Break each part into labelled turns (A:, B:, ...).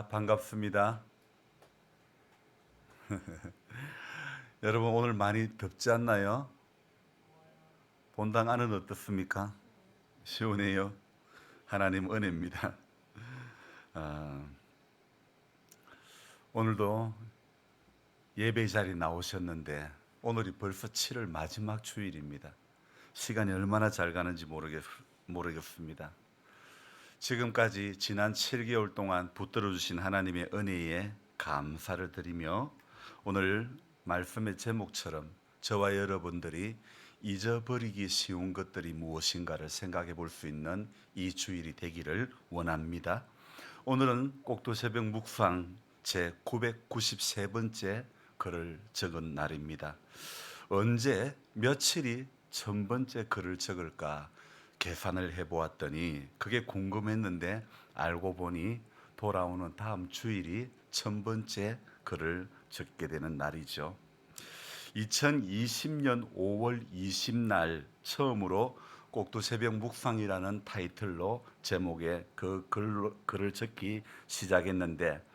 A: 반갑습니다. 여러분 오늘 많이 덥지 않나요? 본당 안은 어떻습니까? 시원해요. 하나님 은혜입니다. 아, 오늘도 예배 자리 나오셨는데 오늘이 벌써 7월 마지막 주일입니다. 시간이 얼마나 잘 가는지 모르겠습니다. 지금까지 지난 7개월 동안 붙들어 주신 하나님의 은혜에 감사를 드리며 오늘 말씀의 제목처럼 저와 여러분들이 잊어버리기 쉬운 것들이 무엇인가를 생각해 볼 수 있는 이 주일이 되기를 원합니다. 오늘은 꼭두새벽 묵상 제 993번째 글을 적은 날입니다. 언제 며칠이 1000번째 글을 적을까 계산을 해보았더니 그게 궁금했는데 알고 보니 돌아오는 다음 주일이 1000번째 글을 적게 되는 날이죠. 2020년 5월 20날 처음으로 꼭두새벽 묵상이라는 타이틀로 제목의 그 글을 적기 시작했는데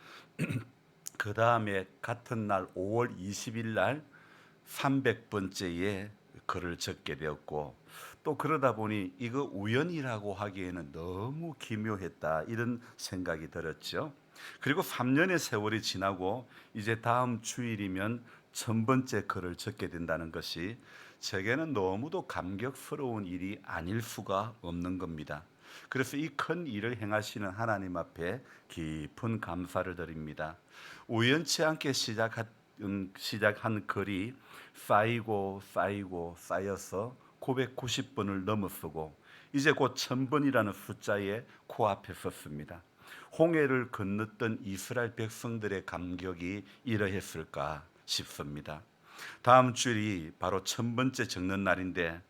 A: 그 다음에 같은 날 5월 20일 날 300번째의 글을 적게 되었고 또 그러다 보니 이거 우연이라고 하기에는 너무 기묘했다 이런 생각이 들었죠. 그리고 3년의 세월이 지나고 이제 다음 주일이면 1000번째 글을 적게 된다는 것이 제게는 너무도 감격스러운 일이 아닐 수가 없는 겁니다. 그래서 이 큰 일을 행하시는 하나님 앞에 깊은 감사를 드립니다. 우연치 않게 시작한 글이 쌓이고 쌓여서 990번을 넘어서고 이제 곧 1000번이라는 숫자에 코앞에 섰습니다. 홍해를 건넜던 이스라엘 백성들의 감격이 이러했을까 싶습니다. 다음 주일이 바로 1000번째 적는 날인데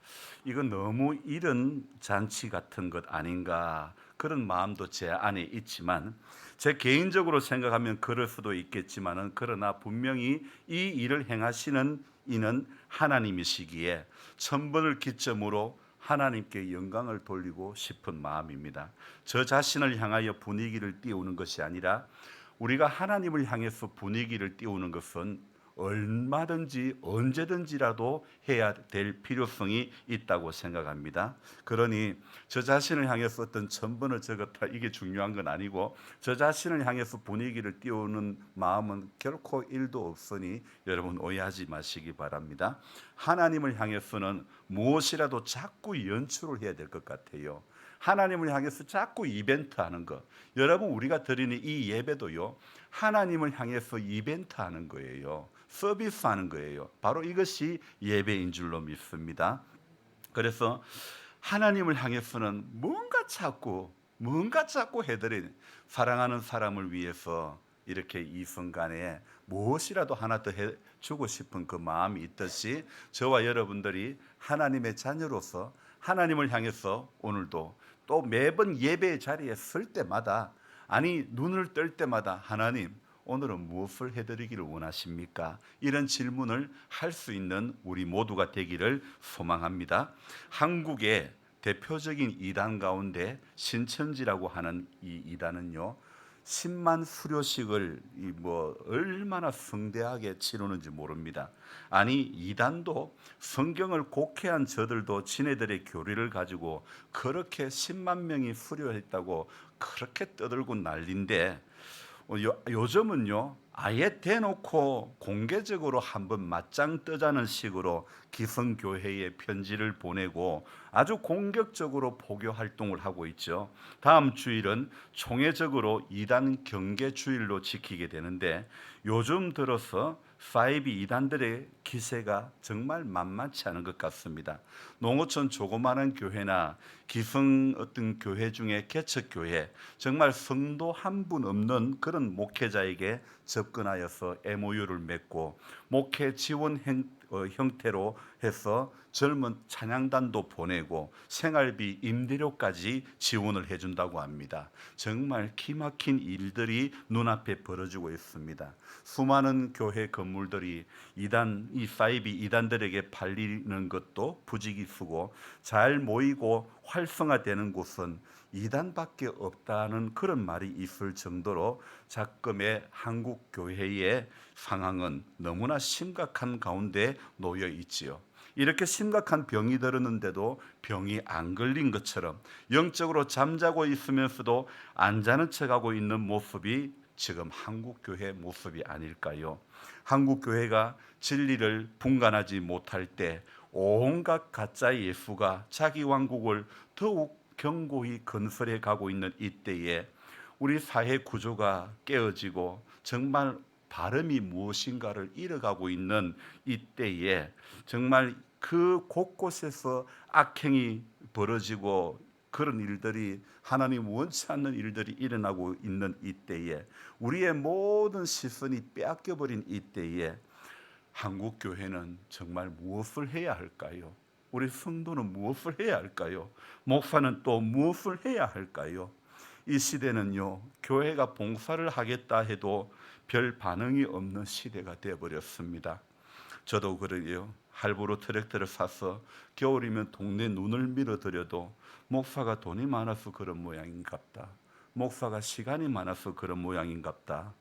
A: 이건 너무 이른 잔치 같은 것 아닌가 그런 마음도 제 안에 있지만 제 개인적으로 생각하면 그럴 수도 있겠지만은 그러나 분명히 이 일을 행하시는 이는 하나님이시기에 1000번을 기점으로 하나님께 영광을 돌리고 싶은 마음입니다. 저 자신을 향하여 분위기를 띄우는 것이 아니라 우리가 하나님을 향해서 분위기를 띄우는 것은 얼마든지 언제든지라도 해야 될 필요성이 있다고 생각합니다. 그러니 저 자신을 향해서 어떤 1000번을 적었다 이게 중요한 건 아니고 저 자신을 향해서 분위기를 띄우는 마음은 결코 1도 없으니 여러분 오해하지 마시기 바랍니다. 하나님을 향해서는 무엇이라도 자꾸 연출을 해야 될 것 같아요. 하나님을 향해서 자꾸 이벤트 하는 것. 여러분 우리가 드리는 이 예배도요. 하나님을 향해서 이벤트 하는 거예요. 서비스 하는 거예요. 바로 이것이 예배인 줄로 믿습니다. 그래서 하나님을 향해서는 뭔가 자꾸 해드리는 사랑하는 사람을 위해서 이렇게 이 순간에 무엇이라도 하나 더 해주고 싶은 그 마음이 있듯이 저와 여러분들이 하나님의 자녀로서 하나님을 향해서 오늘도 또 매번 예배의 자리에 설 때마다 아니 눈을 뜰 때마다 하나님 오늘은 무엇을 해드리기를 원하십니까? 이런 질문을 할 수 있는 우리 모두가 되기를 소망합니다. 한국의 대표적인 이단 가운데 신천지라고 하는 이 이단은요 10만 수료식을 얼마나 성대하게 치르는지 모릅니다. 아니 이단도 성경을 곡해한 저들도 지네들의 교리를 가지고 그렇게 10만 명이 수료했다고 그렇게 떠들고 난리인데 요즘은요 아예 대놓고 공개적으로 한번 맞짱 뜨자는 식으로 기성교회에 편지를 보내고 아주 공격적으로 포교 활동을 하고 있죠. 다음 주일은 총회적으로 이단 경계 주일로 지키게 되는데 요즘 들어서 사이비 이단들의 기세가 정말 만만치 않은 것 같습니다. 농어촌 조그마한 교회나 기성 어떤 교회 중에 개척교회 정말 성도 한 분 없는 그런 목회자에게 접근하여서 MOU를 맺고 목회 지원 형태로 해서 젊은 찬양단도 보내고 생활비, 임대료까지 지원을 해준다고 합니다. 정말 기막힌 일들이 눈앞에 벌어지고 있습니다. 수많은 교회 건물들이 이 사이비 이단들에게 팔리는 것도 부지기수고, 잘 모이고 활성화되는 곳은 이단밖에 없다는 그런 말이 있을 정도로 작금의 한국 교회의 상황은 너무나 심각한 가운데 놓여 있지요. 이렇게 심각한 병이 들었는데도 병이 안 걸린 것처럼 영적으로 잠자고 있으면서도 안 자는 척하고 있는 모습이 지금 한국 교회 모습이 아닐까요? 한국 교회가 진리를 분간하지 못할 때 온갖 가짜 예수가 자기 왕국을 더욱 견고히 건설해 가고 있는 이때에 우리 사회 구조가 깨어지고 정말 바름이 무엇인가를 잃어가고 있는 이때에 정말 그 곳곳에서 악행이 벌어지고 그런 일들이, 하나님 원치 않는 일들이 일어나고 있는 이때에, 우리의 모든 시선이 빼앗겨버린 이때에 한국 교회는 정말 무엇을 해야 할까요? 우리 성도는 무엇을 해야 할까요? 목사는 또 무엇을 해야 할까요? 이 시대는요, 교회가 봉사를 하겠다 해도 별 반응이 없는 시대가 되어버렸습니다. 저도 그러게요. 할부로 트랙터를 사서 겨울이면 동네 눈을 밀어드려도 목사가 돈이 많아서 그런 모양인갑다. 목사가 시간이 많아서 그런 모양인갑다.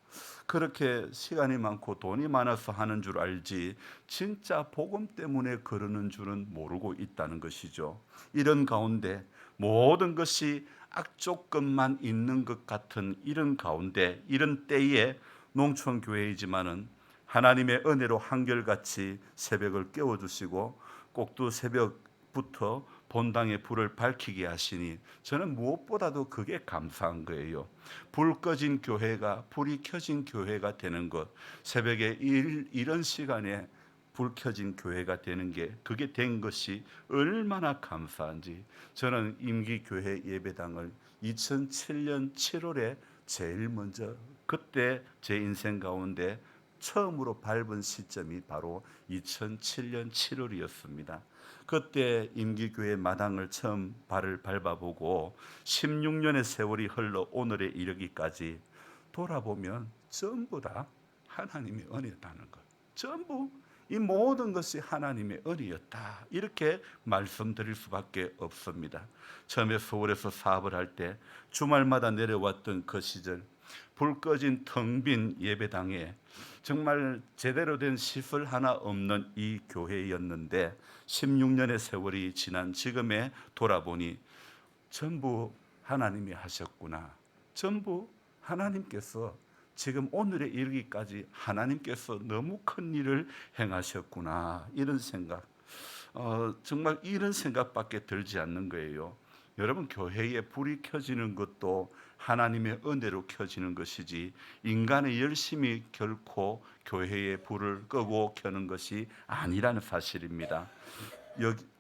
A: 그렇게 시간이 많고 돈이 많아서 하는 줄 알지 진짜 복음 때문에 그러는 줄은 모르고 있다는 것이죠. 이런 가운데 모든 것이 악조건만 있는 것 같은 이런 가운데, 이런 때에 농촌교회이지만은 하나님의 은혜로 한결같이 새벽을 깨워주시고 꼭두 새벽부터 본당의 불을 밝히게 하시니 저는 무엇보다도 그게 감사한 거예요. 불 꺼진 교회가, 불이 켜진 교회가 되는 것, 새벽에 이런 시간에 불 켜진 교회가 되는 게, 그게 된 것이 얼마나 감사한지. 저는 임기교회 예배당을 2007년 7월에 제일 먼저, 그때 제 인생 가운데 처음으로 밟은 시점이 바로 2007년 7월이었습니다. 그때 임기교회 마당을 처음 발을 밟아보고 16년의 세월이 흘러 오늘에 이르기까지 돌아보면 전부 다 하나님의 은혜였다는 것, 전부 이 모든 것이 하나님의 은혜였다, 이렇게 말씀드릴 수밖에 없습니다. 처음에 서울에서 사업을 할 때 주말마다 내려왔던 그 시절, 불 꺼진 텅 빈 예배당에 정말 제대로 된 시설 하나 없는 이 교회였는데 16년의 세월이 지난 지금에 돌아보니 전부 하나님이 하셨구나. 전부 하나님께서 지금 오늘에 이르기까지 하나님께서 너무 큰 일을 행하셨구나. 이런 생각, 정말 이런 생각밖에 들지 않는 거예요. 여러분, 교회에 불이 켜지는 것도 하나님의 은혜로 켜지는 것이지 인간의 열심이 결코 교회의 불을 끄고 켜는 것이 아니라는 사실입니다.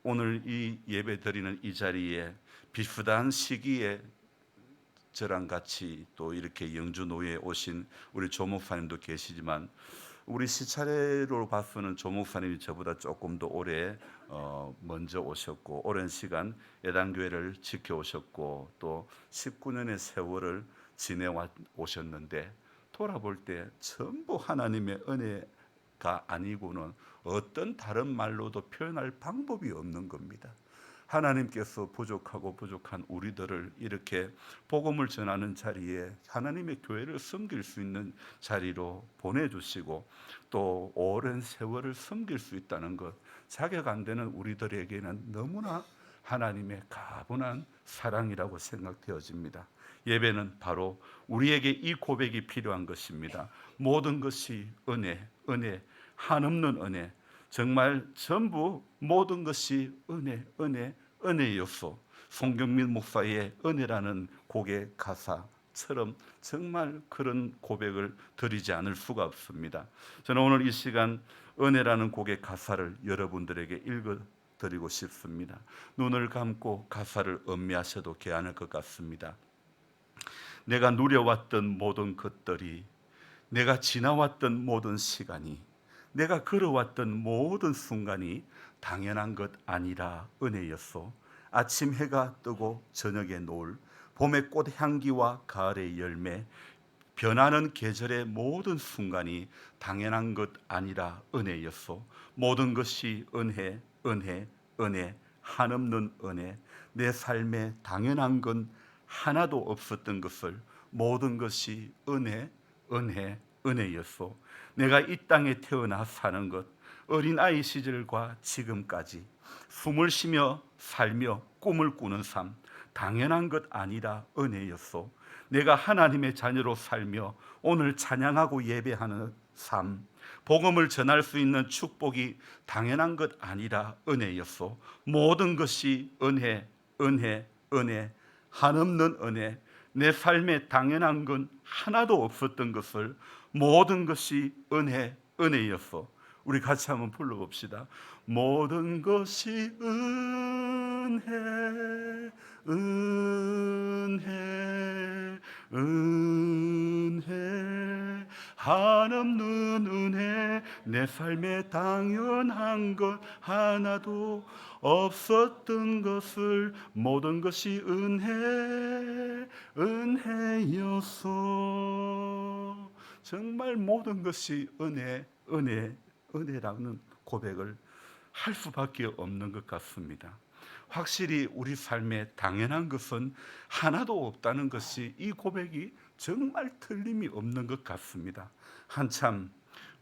A: 오늘 이 예배 드리는 이 자리에 비슷한 시기에 저랑 같이 또 이렇게 영주노예에 오신 우리 조 목사님도 계시지만, 우리 시차례로 봐서는 조 목사님이 저보다 조금 더 오래 먼저 오셨고 오랜 시간 예단교회를 지켜오셨고 또 19년의 세월을 지내와 오셨는데, 돌아볼 때 전부 하나님의 은혜가 아니고는 어떤 다른 말로도 표현할 방법이 없는 겁니다. 하나님께서 부족한 우리들을 이렇게 복음을 전하는 자리에, 하나님의 교회를 섬길 수 있는 자리로 보내주시고 또 오랜 세월을 섬길 수 있다는 것, 자격 안 되는 우리들에게는 너무나 하나님의 가분한 사랑이라고 생각되어집니다. 예배는 바로 우리에게 이 고백이 필요한 것입니다. 모든 것이 은혜, 은혜, 한없는 은혜, 정말 전부 모든 것이 은혜, 은혜, 은혜였소. 송경민 목사의 은혜라는 곡의 가사처럼 정말 그런 고백을 드리지 않을 수가 없습니다. 저는 오늘 이 시간 은혜라는 곡의 가사를 여러분들에게 읽어드리고 싶습니다. 눈을 감고 가사를 음미하셔도 괜찮을 것 같습니다. 내가 누려왔던 모든 것들이, 내가 지나왔던 모든 시간이, 내가 걸어왔던 모든 순간이 당연한 것 아니라 은혜였소. 아침 해가 뜨고 저녁에 노을, 봄의 꽃 향기와 가을의 열매, 변하는 계절의 모든 순간이 당연한 것 아니라 은혜였소. 모든 것이 은혜, 은혜, 은혜, 한없는 은혜. 내 삶에 당연한 건 하나도 없었던 것을 모든 것이 은혜, 은혜, 은혜였소. 내가 이 땅에 태어나 사는 것, 어린아이 시절과 지금까지 숨을 쉬며 살며 꿈을 꾸는 삶, 당연한 것 아니라 은혜였소. 내가 하나님의 자녀로 살며 오늘 찬양하고 예배하는 삶, 복음을 전할 수 있는 축복이 당연한 것 아니라 은혜였소. 모든 것이 은혜, 은혜, 은혜, 한없는 은혜. 내 삶에 당연한 건 하나도 없었던 것을 모든 것이 은혜, 은혜였소. 우리 같이 한번 불러봅시다. 모든 것이 은혜, 은혜, 은혜, 한없는 은혜. 내 삶에 당연한 것 하나도 없었던 것을 모든 것이 은혜, 은혜였소. 정말 모든 것이 은혜, 은혜, 은혜라는 고백을 할 수밖에 없는 것 같습니다. 확실히 우리 삶에 당연한 것은 하나도 없다는 것이 이 고백이 정말 틀림이 없는 것 같습니다. 한참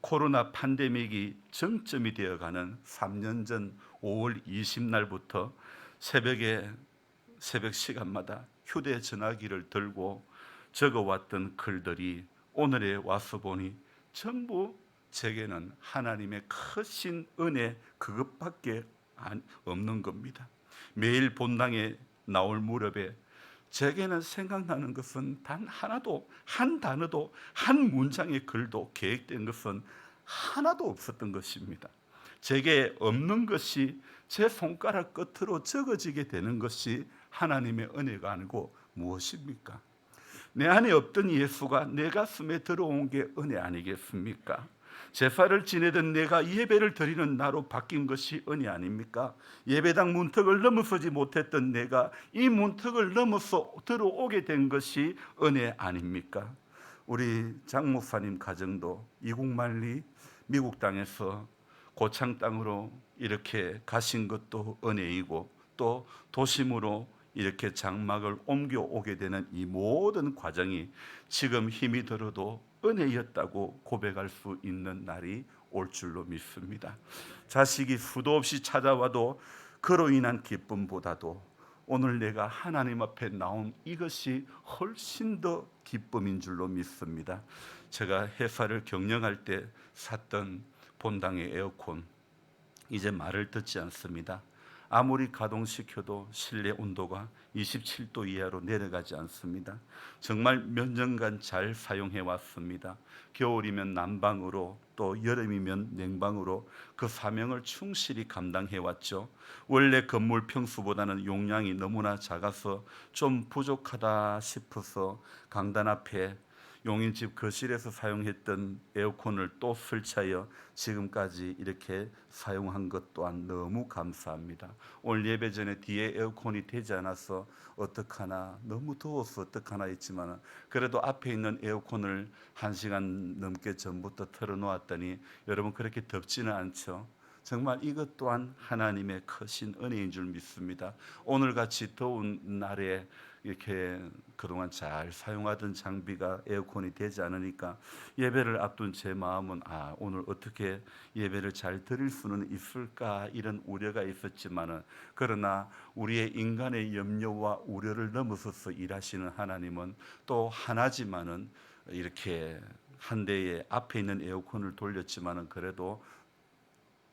A: 코로나 팬데믹이 정점이 되어가는 3년 전 5월 20날부터 새벽 시간마다 휴대전화기를 들고 적어왔던 글들이 오늘에 와서 보니 전부 제게는 하나님의 크신 은혜 그것밖에 없는 겁니다. 매일 본당에 나올 무렵에 제게는 생각나는 것은 단 하나도, 한 단어도, 한 문장의 글도 계획된 것은 하나도 없었던 것입니다. 제게 없는 것이 제 손가락 끝으로 적어지게 되는 것이 하나님의 은혜가 아니고 무엇입니까? 내 안에 없던 예수가 내 가슴에 들어온 게 은혜 아니겠습니까? 제사를 지내던 내가 예배를 드리는 나로 바뀐 것이 은혜 아닙니까? 예배당 문턱을 넘어서지 못했던 내가 이 문턱을 넘어서 들어오게 된 것이 은혜 아닙니까? 우리 장 목사님 가정도 이국만리 미국 땅에서 고창 땅으로 이렇게 가신 것도 은혜이고 또 도심으로 이렇게 장막을 옮겨오게 되는 이 모든 과정이 지금 힘이 들어도 은혜였다고 고백할 수 있는 날이 올 줄로 믿습니다. 자식이 수도 없이 찾아와도 그로 인한 기쁨보다도 오늘 내가 하나님 앞에 나온 이것이 훨씬 더 기쁨인 줄로 믿습니다. 제가 회사를 경영할 때 샀던 본당의 에어컨 이제 말을 듣지 않습니다. 아무리 가동시켜도 실내 온도가 27도 이하로 내려가지 않습니다. 정말 몇 년간 잘 사용해 왔습니다. 겨울이면 난방으로 또 여름이면 냉방으로 그 사명을 충실히 감당해 왔죠. 원래 건물 평수보다는 용량이 너무나 작아서 좀 부족하다 싶어서 강단 앞에 용인집 거실에서 사용했던 에어컨을 또 설치하여 지금까지 이렇게 사용한 것 또한 너무 감사합니다. 오늘 예배 전에 뒤에 에어컨이 되지 않아서 어떡하나, 너무 더워서 어떡하나 했지만 그래도 앞에 있는 에어컨을 1시간 넘게 전부터 틀어놓았더니 여러분 그렇게 덥지는 않죠. 정말 이것 또한 하나님의 크신 은혜인 줄 믿습니다. 오늘같이 더운 날에 이렇게 그동안 잘 사용하던 장비가 에어컨이 되지 않으니까 예배를 앞둔 제 마음은 오늘 어떻게 예배를 잘 드릴 수는 있을까 이런 우려가 있었지만은 그러나 우리의 인간의 염려와 우려를 넘어서서 일하시는 하나님은 또 하나지만은 이렇게 한 대의 앞에 있는 에어컨을 돌렸지만은 그래도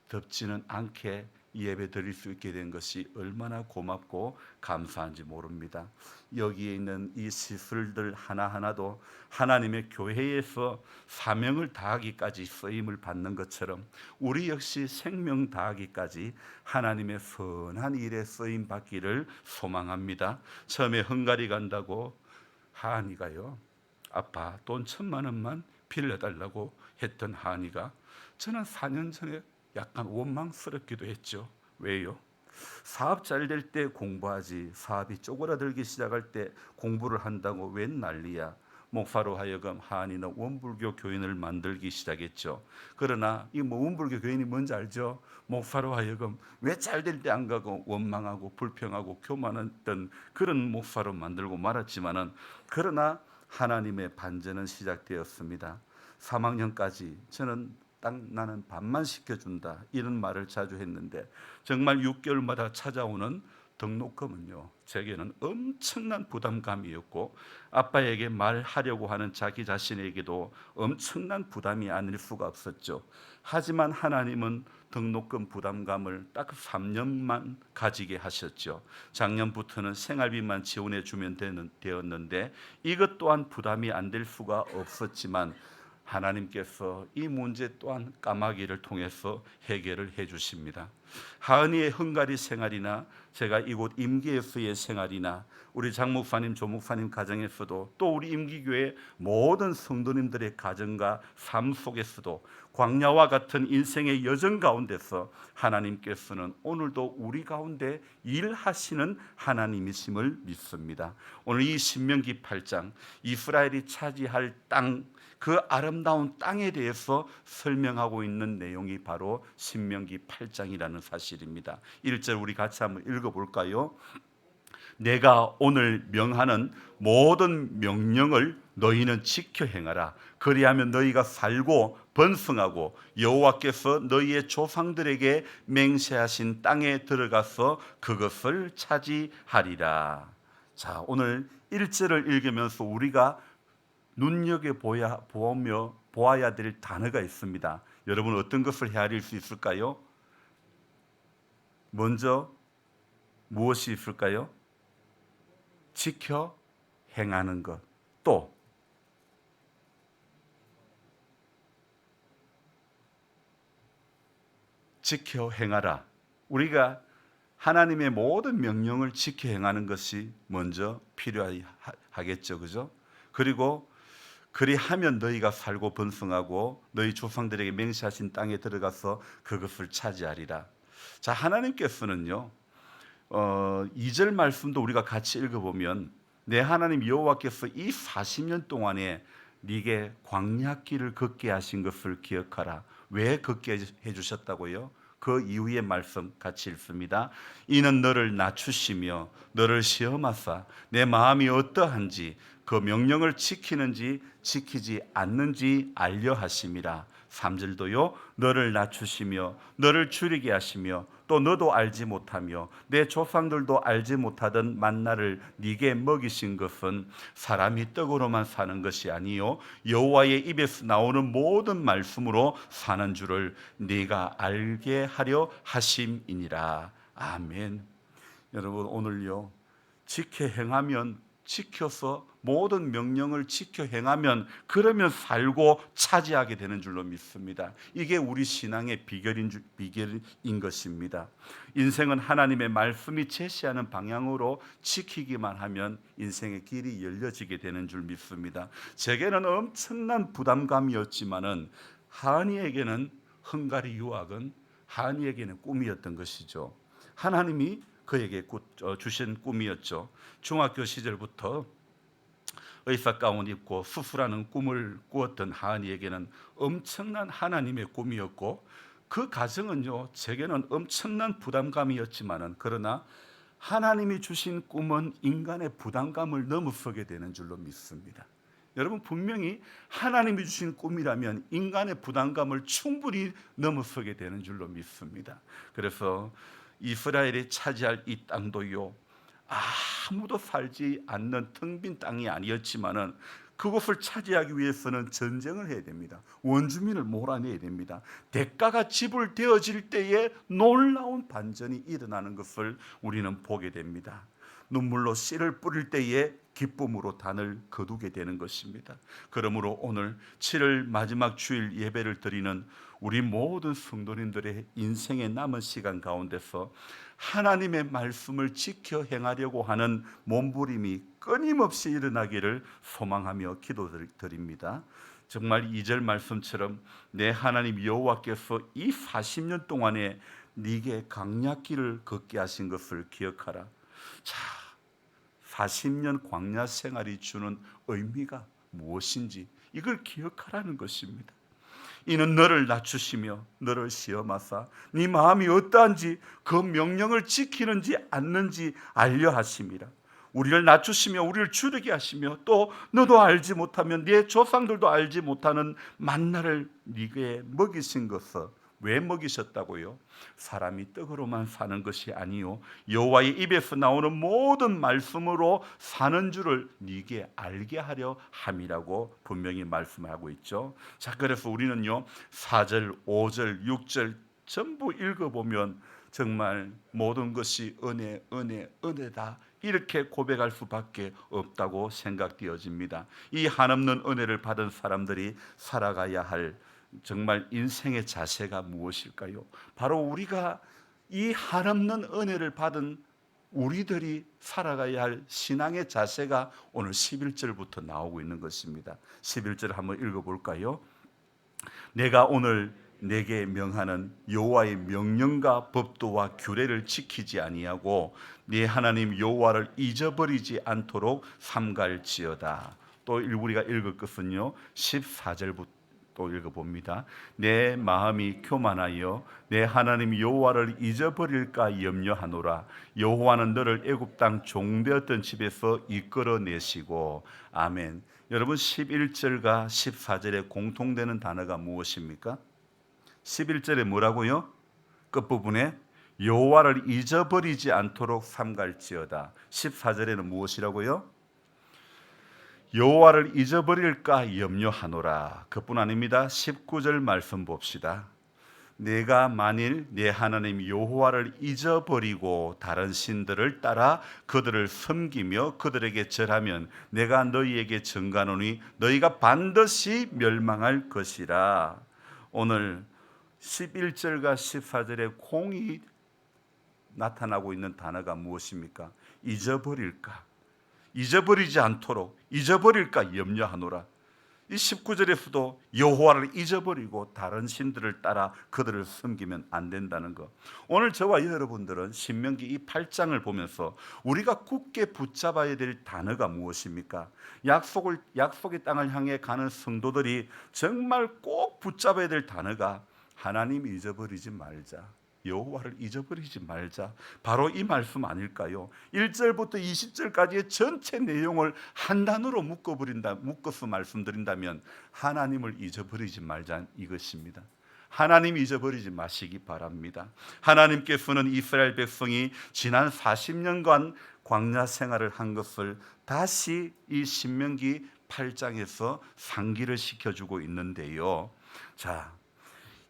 A: 덥지는 않게 예배 드릴 수 있게 된 것이 얼마나 고맙고 감사한지 모릅니다. 여기에 있는 이 시술들 하나하나도 하나님의 교회에서 사명을 다하기까지 쓰임을 받는 것처럼 우리 역시 생명 다하기까지 하나님의 선한 일에 쓰임 받기를 소망합니다. 처음에 헝가리 간다고 하은이가요, 아빠 돈 1,000만 원만 빌려달라고 했던 하은이가 저는 4년 전에 약간 원망스럽기도 했죠. 왜요? 사업 잘 될 때 공부하지, 사업이 쪼그라들기 시작할 때 공부를 한다고 웬 난리야. 목사로 하여금 한이는 원불교 교인을 만들기 시작했죠. 그러나 이 원불교 교인이 뭔지 알죠? 목사로 하여금 왜 잘 될 때 안 가고 원망하고 불평하고 교만했던 그런 목사로 만들고 말았지만은, 그러나 하나님의 반전은 시작되었습니다. 3학년까지 저는 딱 나는 반만 시켜준다 이런 말을 자주 했는데, 정말 6개월마다 찾아오는 등록금은요, 제게는 엄청난 부담감이었고, 아빠에게 말하려고 하는 자기 자신에게도 엄청난 부담이 아닐 수가 없었죠. 하지만 하나님은 등록금 부담감을 딱 3년만 가지게 하셨죠. 작년부터는 생활비만 지원해 주면 되었는데, 이것 또한 부담이 안 될 수가 없었지만 하나님께서 이 문제 또한 까마귀를 통해서 해결을 해 주십니다. 하은이의 헝가리 생활이나 제가 이곳 임기에서의 생활이나 우리 장 목사님, 조 목사님 가정에서도, 또 우리 임기교회 모든 성도님들의 가정과 삶 속에서도 광야와 같은 인생의 여정 가운데서 하나님께서는 오늘도 우리 가운데 일하시는 하나님이심을 믿습니다. 오늘 이 신명기 8장, 이스라엘이 차지할 땅, 그 아름다운 땅에 대해서 설명하고 있는 내용이 바로 신명기 8장이라는 사실입니다. 1절 우리 같이 한번 읽어볼까요? 내가 오늘 명하는 모든 명령을 너희는 지켜 행하라. 그리하면 너희가 살고 번성하고 여호와께서 너희의 조상들에게 맹세하신 땅에 들어가서 그것을 차지하리라. 자, 오늘 1절을 읽으면서 우리가 보아야 될 단어가 있습니다. 여러분 어떤 것을 헤아릴 수 있을까요? 먼저 무엇이 있을까요? 지켜 행하는 것. 또 지켜 행하라. 우리가 하나님의 모든 명령을 지켜 행하는 것이 먼저 필요하겠죠. 그죠? 그리고 그리하면 너희가 살고 번성하고 너희 조상들에게 맹세하신 땅에 들어가서 그것을 차지하리라. 자, 하나님께서는요, 2절 말씀도 우리가 같이 읽어보면, 내 하나님 여호와께서 이 40년 동안에 네게 광야길을 걷게 하신 것을 기억하라. 왜 걷게 해주셨다고요? 그 이후의 말씀 같이 읽습니다. 이는 너를 낮추시며 너를 시험하사 내 마음이 어떠한지 그 명령을 지키는지 지키지 않는지 알려 하심이라. 3절도요. 너를 낮추시며 너를 줄이게 하시며 또 너도 알지 못하며 내 조상들도 알지 못하던 만나를 네게 먹이신 것은 사람이 떡으로만 사는 것이 아니요 여호와의 입에서 나오는 모든 말씀으로 사는 줄을 네가 알게 하려 하심이니라. 아멘. 여러분 오늘요, 지켜 행하면, 지켜서 모든 명령을 지켜 행하면, 그러면 살고 차지하게 되는 줄로 믿습니다. 이게 우리 신앙의 비결인 것입니다. 인생은 하나님의 말씀이 제시하는 방향으로 지키기만 하면 인생의 길이 열려지게 되는 줄 믿습니다. 제게는 엄청난 부담감이었지만은 하은이에게는 헝가리 유학은 하은이에게는 꿈이었던 것이죠. 하나님이 그에게 주신 꿈이었죠. 중학교 시절부터 의사 가운 입고 수술하는 꿈을 꾸었던 하은이에게는 엄청난 하나님의 꿈이었고, 그 가정은요, 제게는 엄청난 부담감이었지만은, 그러나 하나님이 주신 꿈은 인간의 부담감을 넘어서게 되는 줄로 믿습니다. 여러분 분명히 하나님이 주신 꿈이라면 인간의 부담감을 충분히 넘어서게 되는 줄로 믿습니다. 그래서 이스라엘이 차지할 이 땅도요, 아무도 살지 않는 텅 빈 땅이 아니었지만은 그것을 차지하기 위해서는 전쟁을 해야 됩니다. 원주민을 몰아내야 됩니다. 대가가 지불되어질 때에 놀라운 반전이 일어나는 것을 우리는 보게 됩니다. 눈물로 씨를 뿌릴 때에 기쁨으로 단을 거두게 되는 것입니다. 그러므로 오늘 7월 마지막 주일 예배를 드리는 우리 모든 성도님들의 인생의 남은 시간 가운데서 하나님의 말씀을 지켜 행하려고 하는 몸부림이 끊임없이 일어나기를 소망하며 기도드립니다. 정말 2절 말씀처럼 내 하나님 여호와께서 이 40년 동안에 네게 강약길을 걷게 하신 것을 기억하라. 자, 40년 광야 생활이 주는 의미가 무엇인지 이걸 기억하라는 것입니다. 이는 너를 낮추시며 너를 시험하사 네 마음이 어떠한지 그 명령을 지키는지 않는지 알려 하심이라. 우리를 낮추시며 우리를 주르게 하시며 또 너도 알지 못하면 네 조상들도 알지 못하는 만나를 네게 먹이신 것을 왜 먹이셨다고요? 사람이 떡으로만 사는 것이 아니요 여호와의 입에서 나오는 모든 말씀으로 사는 줄을 네게 알게 하려 함이라고 분명히 말씀하고 있죠. 자, 그래서 우리는요 4절, 5절, 6절 전부 읽어보면 정말 모든 것이 은혜, 은혜, 은혜다 이렇게 고백할 수밖에 없다고 생각되어집니다. 이 한없는 은혜를 받은 사람들이 살아가야 할 정말 인생의 자세가 무엇일까요? 바로 우리가 이 한없는 은혜를 받은 우리들이 살아가야 할 신앙의 자세가 오늘 11절부터 나오고 있는 것입니다. 11절 한번 읽어볼까요? 내가 오늘 내게 명하는 여호와의 명령과 법도와 규례를 지키지 아니하고 네 하나님 여호와를 잊어버리지 않도록 삼갈지어다. 또 우리가 읽을 것은요 14절부터 또 읽어봅니다. 내 마음이 교만하여 내 하나님 여호와를 잊어버릴까 염려하노라. 여호와는 너를 애굽 땅 종되었던 집에서 이끌어내시고. 아멘. 여러분 11절과 14절에 공통되는 단어가 무엇입니까? 11절에 뭐라고요? 끝부분에 여호와를 잊어버리지 않도록 삼갈지어다. 14절에는 무엇이라고요? 여호와를 잊어버릴까 염려하노라. 그뿐 아닙니다. 19절 말씀 봅시다. 내가 만일 내 하나님 여호와를 잊어버리고 다른 신들을 따라 그들을 섬기며 그들에게 절하면 내가 너희에게 증가하노니 너희가 반드시 멸망할 것이라. 오늘 11절과 14절에 공이 나타나고 있는 단어가 무엇입니까? 잊어버릴까? 잊어버리지 않도록 잊어버릴까 염려하노라. 이 19절에서도 여호와를 잊어버리고 다른 신들을 따라 그들을 섬기면 안 된다는 것. 오늘 저와 여러분들은 신명기 이 8장을 보면서 우리가 굳게 붙잡아야 될 단어가 무엇입니까? 약속의 땅을 향해 가는 성도들이 정말 꼭 붙잡아야 될 단어가 하나님 잊어버리지 말자, 여호와를 잊어버리지 말자. 바로 이 말씀 아닐까요? 1절부터 20절까지의 전체 내용을 한 단어로 묶어서 말씀드린다면 하나님을 잊어버리지 말자 이것입니다. 하나님 잊어버리지 마시기 바랍니다. 하나님께서는 이스라엘 백성이 지난 40년간 광야 생활을 한 것을 다시 이 신명기 8장에서 상기를 시켜주고 있는데요. 자,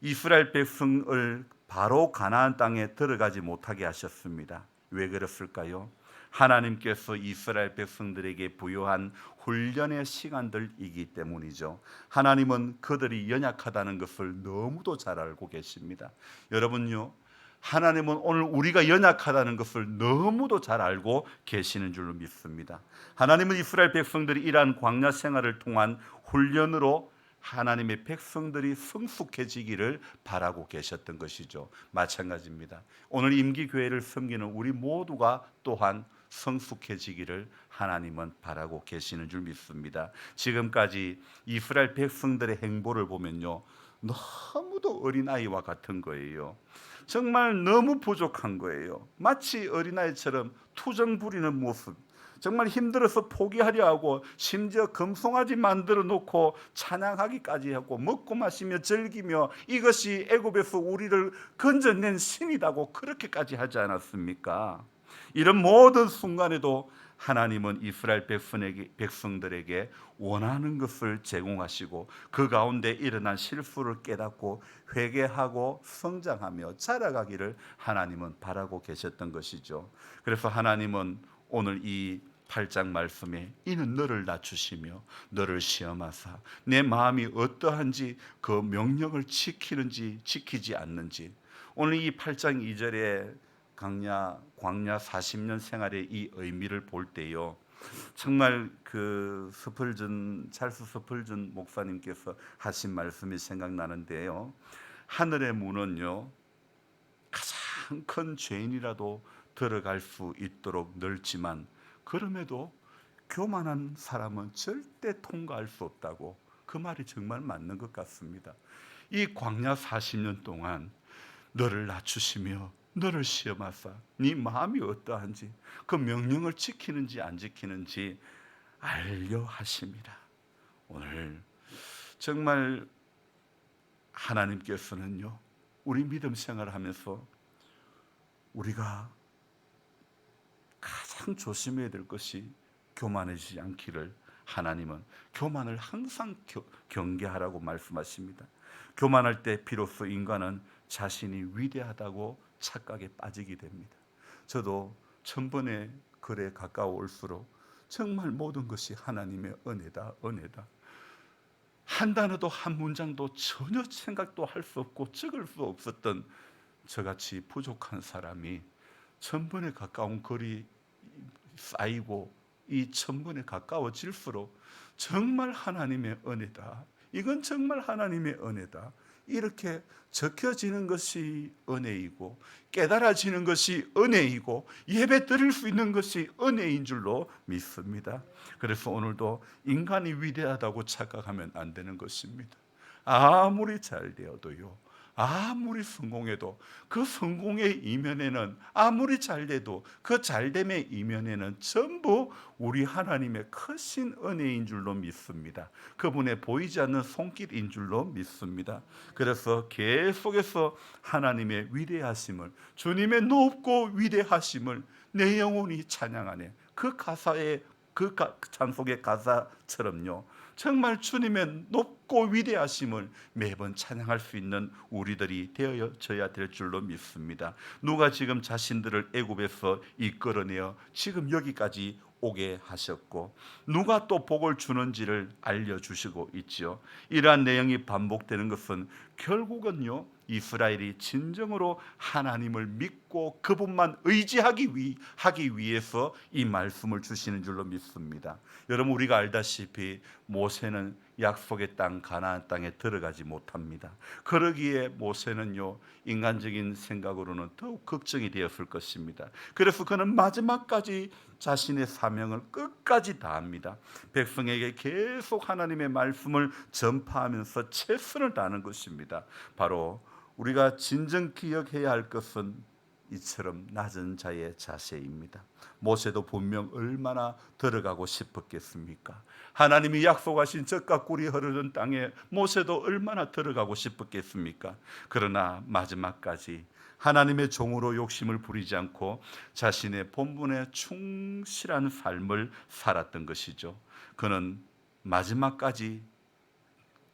A: 이스라엘 백성을 바로 가나안 땅에 들어가지 못하게 하셨습니다. 왜 그랬을까요? 하나님께서 이스라엘 백성들에게 부여한 훈련의 시간들이기 때문이죠. 하나님은 그들이 연약하다는 것을 너무도 잘 알고 계십니다. 여러분요, 하나님은 오늘 우리가 연약하다는 것을 너무도 잘 알고 계시는 줄로 믿습니다. 하나님은 이스라엘 백성들이 이러한 광야 생활을 통한 훈련으로 하나님의 백성들이 성숙해지기를 바라고 계셨던 것이죠. 마찬가지입니다. 오늘 임기교회를 섬기는 우리 모두가 또한 성숙해지기를 하나님은 바라고 계시는 줄 믿습니다. 지금까지 이스라엘 백성들의 행보를 보면요, 너무도 어린아이와 같은 거예요. 정말 너무 부족한 거예요. 마치 어린아이처럼 투정 부리는 모습, 정말 힘들어서 포기하려 하고 심지어 금송아지 만들어 놓고 찬양하기까지 하고 먹고 마시며 즐기며 이것이 애굽에서 우리를 건져낸 신이라고 그렇게까지 하지 않았습니까? 이런 모든 순간에도 하나님은 이스라엘 백성들에게 원하는 것을 제공하시고 그 가운데 일어난 실수를 깨닫고 회개하고 성장하며 자라가기를 하나님은 바라고 계셨던 것이죠. 그래서 하나님은 오늘 이 8장 말씀에 이는 너를 낮추시며 너를 시험하사 내 마음이 어떠한지 그 명령을 지키는지 지키지 않는지, 오늘 이 8장 2절에 광야 40년 생활의 이 의미를 볼 때요, 정말 그 찰스 스펄전 목사님께서 하신 말씀이 생각나는데요, 하늘의 문은요 가장 큰 죄인이라도 들어갈 수 있도록 넓지만 그럼에도 교만한 사람은 절대 통과할 수 없다고, 그 말이 정말 맞는 것 같습니다. 이 광야 40년 동안 너를 낮추시며 너를 시험하사 네 마음이 어떠한지 그 명령을 지키는지 안 지키는지 알려 하십니다. 오늘 정말 하나님께서는요, 우리 믿음 생활하면서 우리가 가장 조심해야 될 것이 교만하지 않기를, 하나님은 교만을 항상 경계하라고 말씀하십니다. 교만할 때 비로소 인간은 자신이 위대하다고 착각에 빠지게 됩니다. 저도 1000번의 글에 가까워올수록 정말 모든 것이 하나님의 은혜다, 은혜다. 한 단어도 한 문장도 전혀 생각도 할 수 없고 적을 수 없었던 저같이 부족한 사람이 1000번에 가까운 글이 쌓이고 이 1000번에 가까워질수록 정말 하나님의 은혜다, 이건 정말 하나님의 은혜다, 이렇게 적혀지는 것이 은혜이고 깨달아지는 것이 은혜이고 예배 드릴 수 있는 것이 은혜인 줄로 믿습니다. 그래서 오늘도 인간이 위대하다고 착각하면 안 되는 것입니다. 아무리 잘 되어도요, 아무리 성공해도 그 성공의 이면에는, 아무리 잘돼도 그 잘됨의 이면에는 전부 우리 하나님의 크신 은혜인 줄로 믿습니다. 그분의 보이지 않는 손길인 줄로 믿습니다. 그래서 계속해서 하나님의 위대하심을, 주님의 높고 위대하심을 내 영혼이 찬양하네, 그 가사의 그 찬송의 가사처럼요, 정말 주님의 높고 위대하심을 매번 찬양할 수 있는 우리들이 되어져야 될 줄로 믿습니다. 누가 지금 자신들을 애굽에서 이끌어내어 지금 여기까지 오게 하셨고, 누가 또 복을 주는지를 알려주시고 있죠. 이러한 내용이 반복되는 것은 결국은요, 이스라엘이 진정으로 하나님을 믿고 그분만 의지하기 위해서 이 말씀을 주시는 줄로 믿습니다. 여러분, 우리가 알다시피 모세는 약속의 땅 가나안 땅에 들어가지 못합니다. 그러기에 모세는요, 인간적인 생각으로는 더욱 걱정이 되었을 것입니다. 그래서 그는 마지막까지 자신의 사명을 끝까지 다합니다. 백성에게 계속 하나님의 말씀을 전파하면서 최선을 다하는 것입니다. 바로 우리가 진정 기억해야 할 것은 이처럼 낮은 자의 자세입니다. 모세도 분명 얼마나 들어가고 싶었겠습니까? 하나님이 약속하신 젖과 꿀이 흐르는 땅에 모세도 얼마나 들어가고 싶었겠습니까? 그러나 마지막까지 하나님의 종으로 욕심을 부리지 않고 자신의 본분에 충실한 삶을 살았던 것이죠. 그는 마지막까지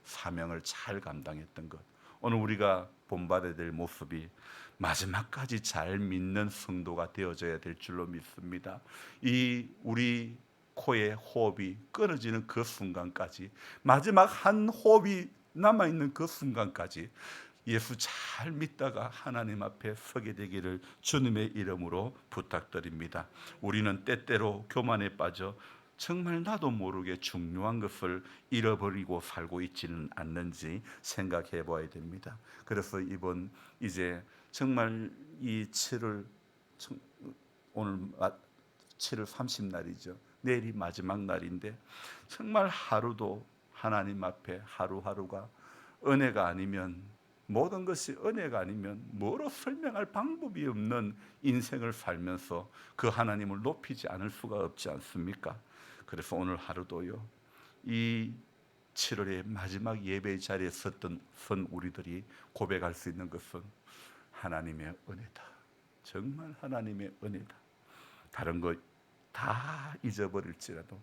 A: 사명을 잘 감당했던 것. 오늘 우리가 본받아야 될 모습이 마지막까지 잘 믿는 성도가 되어져야 될 줄로 믿습니다. 이 우리 코의 호흡이 끊어지는 그 순간까지, 마지막 한 호흡이 남아있는 그 순간까지 예수 잘 믿다가 하나님 앞에 서게 되기를 주님의 이름으로 부탁드립니다. 우리는 때때로 교만에 빠져 정말 나도 모르게 중요한 것을 잃어버리고 살고 있지는 않는지 생각해 봐야 됩니다. 그래서 이번 이제 정말 이 7월, 오늘 7월 30날이죠. 내일이 마지막 날인데 정말 하루도 하나님 앞에 하루하루가 은혜가 아니면, 모든 것이 은혜가 아니면 뭐로 설명할 방법이 없는 인생을 살면서 그 하나님을 높이지 않을 수가 없지 않습니까? 그래서 오늘 하루도요, 이 7월의 마지막 예배 자리에 선 우리들이 고백할 수 있는 것은 하나님의 은혜다. 정말 하나님의 은혜다. 다른 것 다 잊어버릴지라도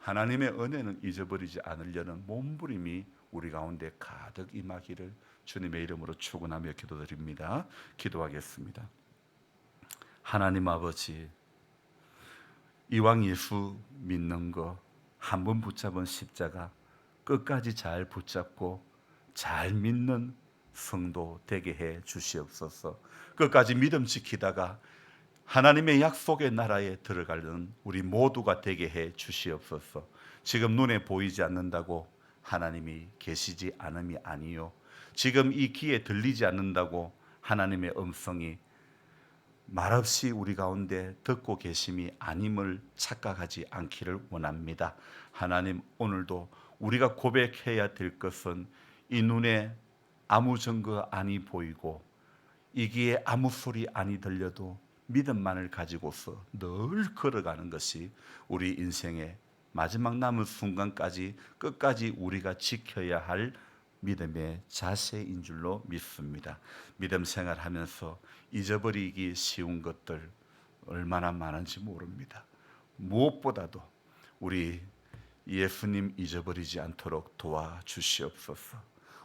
A: 하나님의 은혜는 잊어버리지 않으려는 몸부림이 우리 가운데 가득 임하기를 주님의 이름으로 축원하며 기도드립니다. 기도하겠습니다. 하나님 아버지, 이왕 예수 믿는 거 한 번 붙잡은 십자가 끝까지 잘 붙잡고 잘 믿는 성도 되게 해 주시옵소서. 끝까지 믿음 지키다가 하나님의 약속의 나라에 들어가는 우리 모두가 되게 해 주시옵소서. 지금 눈에 보이지 않는다고 하나님이 계시지 않음이 아니요, 지금 이 귀에 들리지 않는다고 하나님의 음성이 말없이 우리 가운데 듣고 계심이 아님을 착각하지 않기를 원합니다. 하나님, 오늘도 우리가 고백해야 될 것은 이 눈에 아무 증거 아니 보이고 이 귀에 아무 소리 아니 들려도 믿음만을 가지고서 늘 걸어가는 것이 우리 인생의 마지막 남은 순간까지 끝까지 우리가 지켜야 할 믿음의 자세인 줄로 믿습니다. 믿음 생활하면서 잊어버리기 쉬운 것들 얼마나 많은지 모릅니다. 무엇보다도 우리 예수님 잊어버리지 않도록 도와주시옵소서.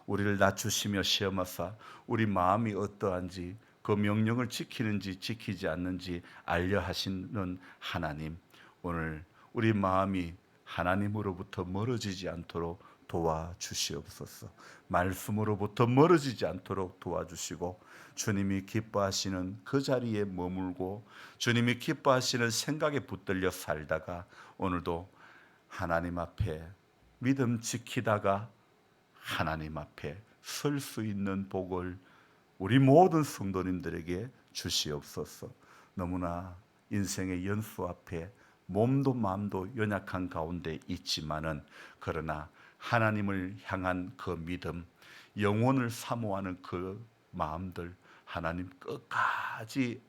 A: 우리를 낮추시며 시험하사 우리 마음이 어떠한지 그 명령을 지키는지 지키지 않는지 알려 하시는 하나님, 오늘 우리 마음이 하나님으로부터 멀어지지 않도록 도와주시옵소서. 말씀으로부터 멀어지지 않도록 도와주시고 주님이 기뻐하시는 그 자리에 머물고 주님이 기뻐하시는 생각에 붙들려 살다가 오늘도 하나님 앞에 믿음 지키다가 하나님 앞에 설 수 있는 복을 우리 모든 성도님들에게 주시옵소서. 너무나 인생의 연수 앞에 몸도 마음도 연약한 가운데 있지만은 그러나 하나님을 향한 그 믿음, 영혼을 사모하는 그 마음들 하나님 끝까지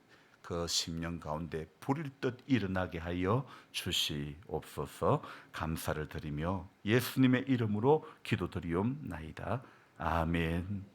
A: 그 심령 가운데 불일 듯 일어나게 하여 주시옵소서. 감사를 드리며 예수님의 이름으로 기도드리옵나이다. 아멘.